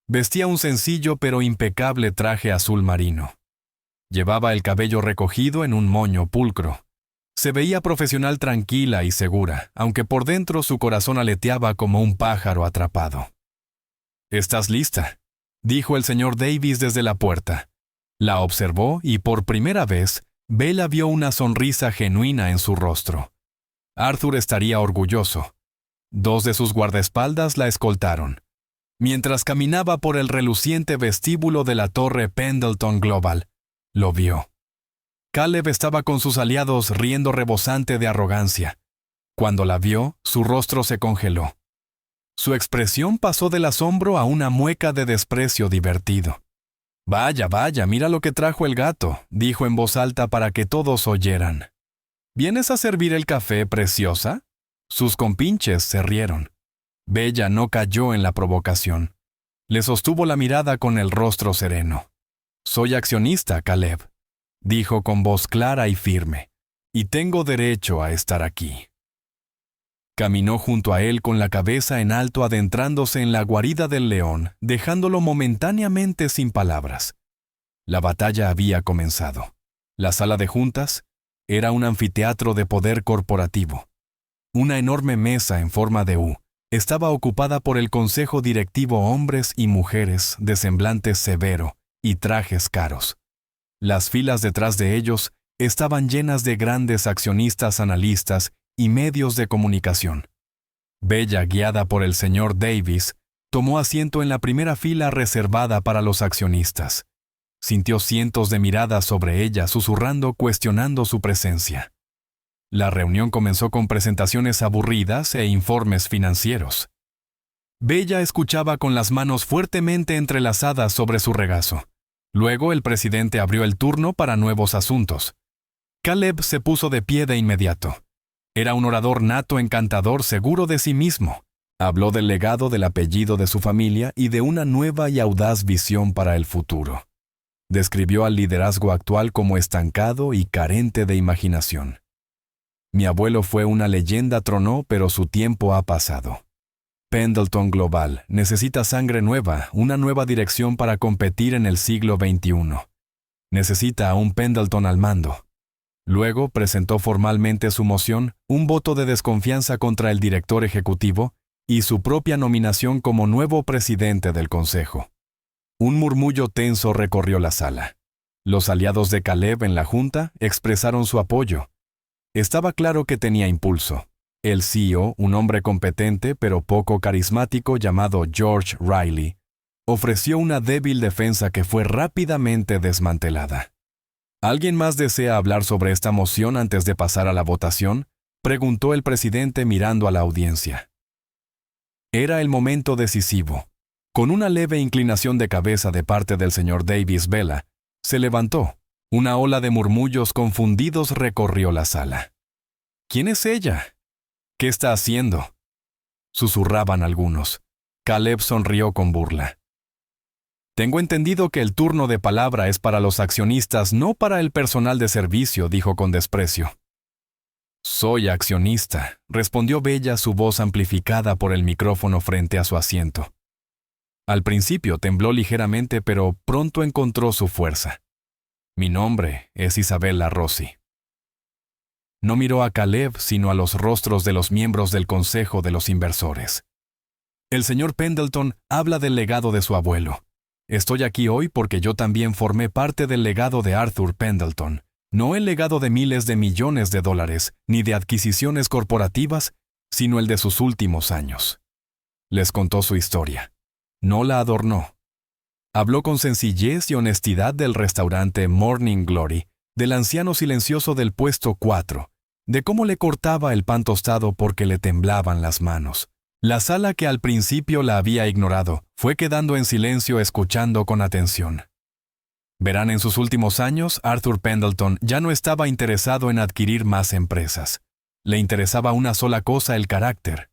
Vestía un sencillo pero impecable traje azul marino. Llevaba el cabello recogido en un moño pulcro. Se veía profesional, tranquila y segura, aunque por dentro su corazón aleteaba como un pájaro atrapado. «¿Estás lista?», dijo el señor Davis desde la puerta. La observó y por primera vez, Bella vio una sonrisa genuina en su rostro. Arthur estaría orgulloso. 2 de sus guardaespaldas la escoltaron. Mientras caminaba por el reluciente vestíbulo de la torre Pendleton Global, lo vio. Caleb estaba con sus aliados riendo rebosante de arrogancia. Cuando la vio, su rostro se congeló. Su expresión pasó del asombro a una mueca de desprecio divertido. «Vaya, vaya, mira lo que trajo el gato», dijo en voz alta para que todos oyeran. «¿Vienes a servir el café, preciosa?». Sus compinches se rieron. Bella no cayó en la provocación. Le sostuvo la mirada con el rostro sereno. «Soy accionista, Caleb», dijo con voz clara y firme, «y tengo derecho a estar aquí». Caminó junto a él con la cabeza en alto, adentrándose en la guarida del león, dejándolo momentáneamente sin palabras. La batalla había comenzado. La sala de juntas era un anfiteatro de poder corporativo. Una enorme mesa en forma de U estaba ocupada por el consejo directivo, hombres y mujeres de semblante severo y trajes caros. Las filas detrás de ellos estaban llenas de grandes accionistas, analistas y medios de comunicación. Bella, guiada por el señor Davis, tomó asiento en la primera fila reservada para los accionistas. Sintió cientos de miradas sobre ella, susurrando, cuestionando su presencia. La reunión comenzó con presentaciones aburridas e informes financieros. Bella escuchaba con las manos fuertemente entrelazadas sobre su regazo. Luego el presidente abrió el turno para nuevos asuntos. Caleb se puso de pie de inmediato. Era un orador nato, encantador, seguro de sí mismo. Habló del legado, del apellido de su familia y de una nueva y audaz visión para el futuro. Describió al liderazgo actual como estancado y carente de imaginación. «Mi abuelo fue una leyenda», tronó, «pero su tiempo ha pasado. Pendleton Global necesita sangre nueva, una nueva dirección para competir en el siglo XXI. Necesita a un Pendleton al mando». Luego presentó formalmente su moción, un voto de desconfianza contra el director ejecutivo y su propia nominación como nuevo presidente del consejo. Un murmullo tenso recorrió la sala. Los aliados de Caleb en la junta expresaron su apoyo. Estaba claro que tenía impulso. El CEO, un hombre competente pero poco carismático llamado George Riley, ofreció una débil defensa que fue rápidamente desmantelada. ¿Alguien más desea hablar sobre esta moción antes de pasar a la votación?, preguntó el presidente mirando a la audiencia. Era el momento decisivo. Con una leve inclinación de cabeza de parte del señor Davis, Bella se levantó. Una ola de murmullos confundidos recorrió la sala. «¿Quién es ella? ¿Qué está haciendo?», susurraban algunos. Caleb sonrió con burla. «Tengo entendido que el turno de palabra es para los accionistas, no para el personal de servicio», dijo con desprecio. «Soy accionista», respondió Bella, su voz amplificada por el micrófono frente a su asiento. Al principio tembló ligeramente, pero pronto encontró su fuerza. «Mi nombre es Isabella Rossi». No miró a Caleb, sino a los rostros de los miembros del Consejo de los Inversores. «El señor Pendleton habla del legado de su abuelo. Estoy aquí hoy porque yo también formé parte del legado de Arthur Pendleton, No el legado de miles de millones de dólares, ni de adquisiciones corporativas, sino el de sus últimos años. Les contó su historia. No la adornó. Habló con sencillez y honestidad del restaurante Morning Glory, del anciano silencioso del puesto 4, de cómo le cortaba el pan tostado porque le temblaban las manos. La sala, que al principio la había ignorado, fue quedando en silencio escuchando con atención. Verán, en sus últimos años, Arthur Pendleton ya no estaba interesado en adquirir más empresas. Le interesaba una sola cosa: el carácter.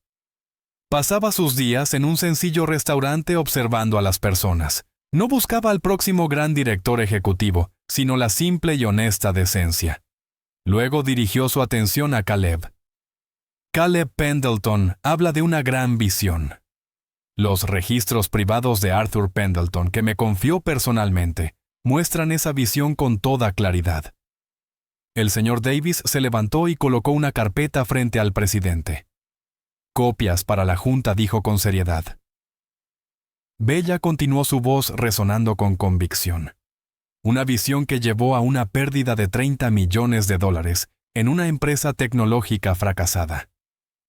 Pasaba sus días en un sencillo restaurante observando a las personas. No buscaba al próximo gran director ejecutivo, sino la simple y honesta decencia. Luego dirigió su atención a Caleb. Caleb Pendleton habla de una gran visión. Los registros privados de Arthur Pendleton, que me confió personalmente, muestran esa visión con toda claridad. El señor Davis se levantó y colocó una carpeta frente al presidente. «Copias para la Junta», dijo con seriedad. Bella continuó, su voz resonando con convicción. Una visión que llevó a una pérdida de $30 millones en una empresa tecnológica fracasada.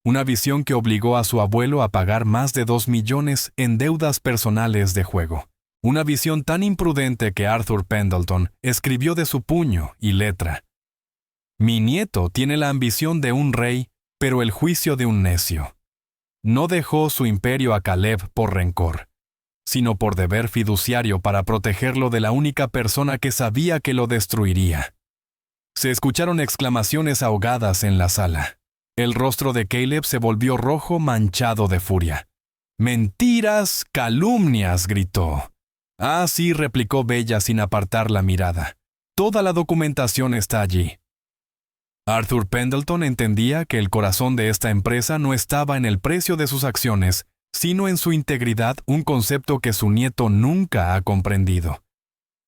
Una visión que obligó a su abuelo a pagar más de $2 millones en deudas personales de juego. Una visión tan imprudente que Arthur Pendleton escribió de su puño y letra: «Mi nieto tiene la ambición de un rey, pero el juicio de un necio». No dejó su imperio a Caleb por rencor, sino por deber fiduciario para protegerlo de la única persona que sabía que lo destruiría. Se escucharon exclamaciones ahogadas en la sala. El rostro de Caleb se volvió rojo, manchado de furia. «¡Mentiras, calumnias!», gritó. «Ah, sí», replicó Bella sin apartar la mirada. «Toda la documentación está allí». Arthur Pendleton entendía que el corazón de esta empresa no estaba en el precio de sus acciones, sino en su integridad, un concepto que su nieto nunca ha comprendido.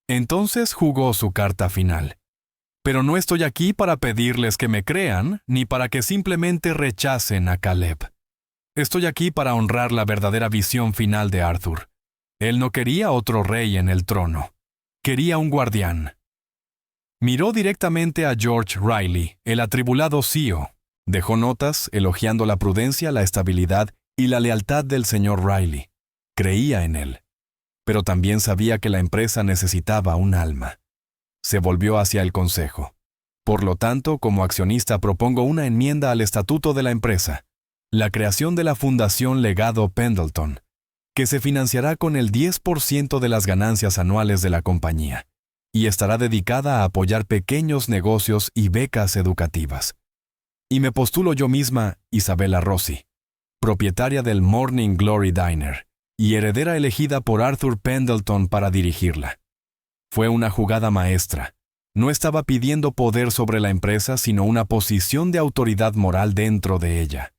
Entonces jugó su carta final. «Pero no estoy aquí para pedirles que me crean, ni para que simplemente rechacen a Caleb. Estoy aquí para honrar la verdadera visión final de Arthur. Él no quería otro rey en el trono. Quería un guardián». Miró directamente a George Riley, el atribulado CEO. Dejó notas elogiando la prudencia, la estabilidad y la lealtad del señor Riley. Creía en él. Pero también sabía que la empresa necesitaba un alma. Se volvió hacia el consejo. «Por lo tanto, como accionista propongo una enmienda al estatuto de la empresa, la creación de la Fundación Legado Pendleton, que se financiará con el 10% de las ganancias anuales de la compañía, y estará dedicada a apoyar pequeños negocios y becas educativas. Y me postulo yo misma, Isabella Rossi, propietaria del Morning Glory Diner, y heredera elegida por Arthur Pendleton para dirigirla». Fue una jugada maestra. No estaba pidiendo poder sobre la empresa, sino una posición de autoridad moral dentro de ella.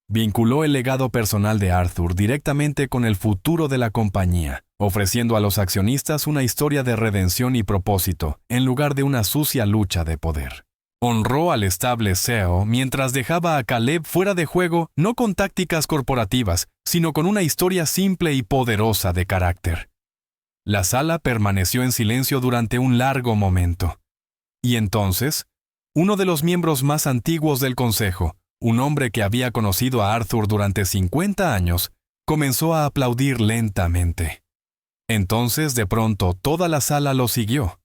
Vinculó el legado personal de Arthur directamente con el futuro de la compañía, ofreciendo a los accionistas una historia de redención y propósito, en lugar de una sucia lucha de poder. Honró al estable CEO mientras dejaba a Caleb fuera de juego, no con tácticas corporativas, sino con una historia simple y poderosa de carácter. La sala permaneció en silencio durante un largo momento. Y entonces, uno de los miembros más antiguos del consejo, un hombre que había conocido a Arthur durante 50 años, comenzó a aplaudir lentamente. Entonces, de pronto, toda la sala lo siguió.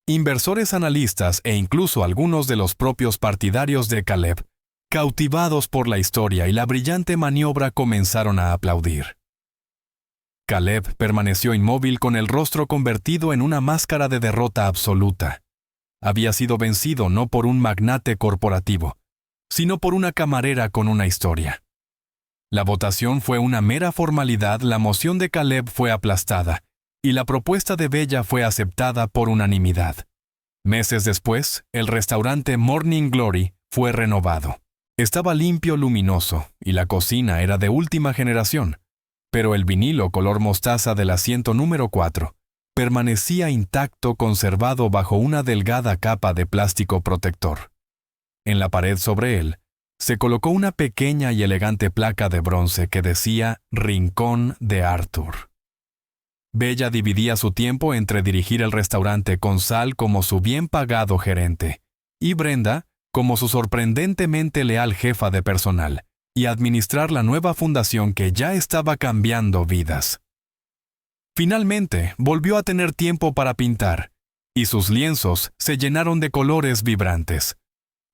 Inversores, analistas e incluso algunos de los propios partidarios de Caleb, cautivados por la historia y la brillante maniobra, comenzaron a aplaudir. Caleb permaneció inmóvil, con el rostro convertido en una máscara de derrota absoluta. Había sido vencido no por un magnate corporativo, sino por una camarera con una historia. La votación fue una mera formalidad, la moción de Caleb fue aplastada, y la propuesta de Bella fue aceptada por unanimidad. Meses después, el restaurante Morning Glory fue renovado. Estaba limpio, luminoso, y la cocina era de última generación. Pero el vinilo color mostaza del asiento número 4 permanecía intacto, conservado bajo una delgada capa de plástico protector. En la pared sobre él se colocó una pequeña y elegante placa de bronce que decía «Rincón de Arthur». Bella dividía su tiempo entre dirigir el restaurante con Sal como su bien pagado gerente y Brenda como su sorprendentemente leal jefa de personal y administrar la nueva fundación que ya estaba cambiando vidas. Finalmente, volvió a tener tiempo para pintar, y sus lienzos se llenaron de colores vibrantes.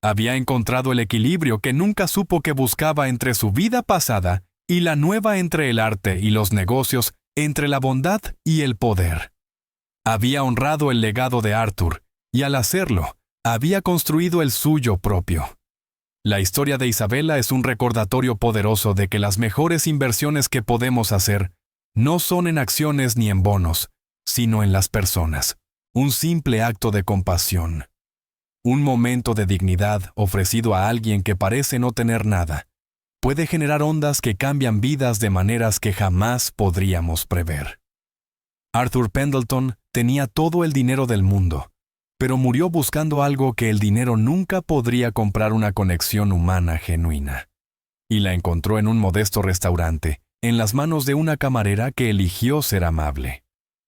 Había encontrado el equilibrio que nunca supo que buscaba entre su vida pasada y la nueva, entre el arte y los negocios, entre la bondad y el poder. Había honrado el legado de Arthur, y al hacerlo, había construido el suyo propio. La historia de Isabella es un recordatorio poderoso de que las mejores inversiones que podemos hacer no son en acciones ni en bonos, sino en las personas. Un simple acto de compasión. Un momento de dignidad ofrecido a alguien que parece no tener nada puede generar ondas que cambian vidas de maneras que jamás podríamos prever. Arthur Pendleton tenía todo el dinero del mundo, pero murió buscando algo que el dinero nunca podría comprar: una conexión humana genuina. Y la encontró en un modesto restaurante, en las manos de una camarera que eligió ser amable.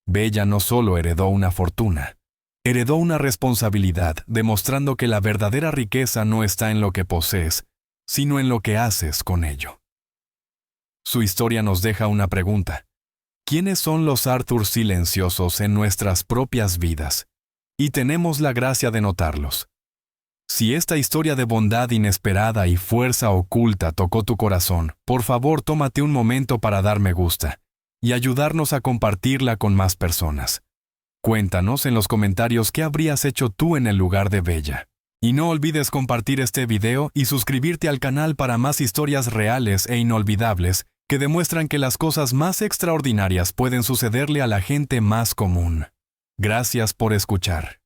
Bella no solo heredó una fortuna, heredó una responsabilidad, demostrando que la verdadera riqueza no está en lo que posees, sino en lo que haces con ello. Su historia nos deja una pregunta: ¿quiénes son los Arthur silenciosos en nuestras propias vidas? Y tenemos la gracia de notarlos. Si esta historia de bondad inesperada y fuerza oculta tocó tu corazón, por favor tómate un momento para dar me gusta y ayudarnos a compartirla con más personas. Cuéntanos en los comentarios qué habrías hecho tú en el lugar de Bella. Y no olvides compartir este video y suscribirte al canal para más historias reales e inolvidables que demuestran que las cosas más extraordinarias pueden sucederle a la gente más común. Gracias por escuchar.